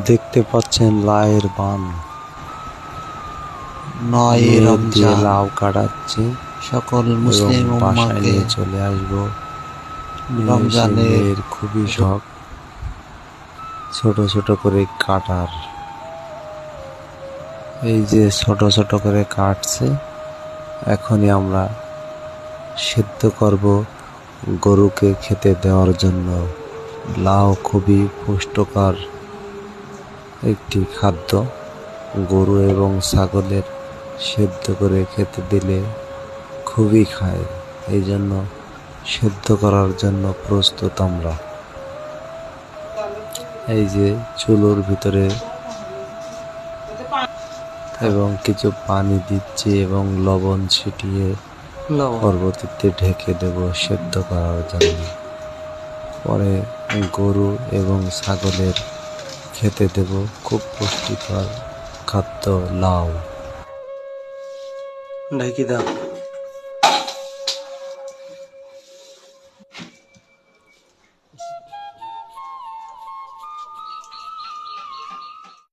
দেখতে পাচ্ছেন লাউয়ের বান, 9 দিয়ে রমজান লাউ কাটাচ্ছে সকল এবং মুসলিম বাসায় উম্মাহকে নিয়ে চলে আসবো। রমজানের মেয়ের খুবই শখ ছোট ছোট করে কাটার। এই যে ছোট ছোট করে কাটছে, এখনই আমরা সিদ্ধ করব গরুকে খেতে দেওয়ার জন্য। লাউ খুবই পুষ্টিকর একটি খাদ্য। গরু এবং ছাগলের সেদ্ধ করে খেতে দিলে খুবই খায়, এই জন্য সেদ্ধ করার জন্য প্রস্তুত আমরা। এই যে চুলোর ভিতরে এবং কিছু পানি দিচ্ছি এবং লবণ ছিটিয়ে পরবর্তীতে ঢেকে দেব সেদ্ধ করার জন্য। পরে গরু এবং ছাগলের খেতে দেব খুব পুষ্টিকর খাদ্য লাউ। ঢেকে দাও।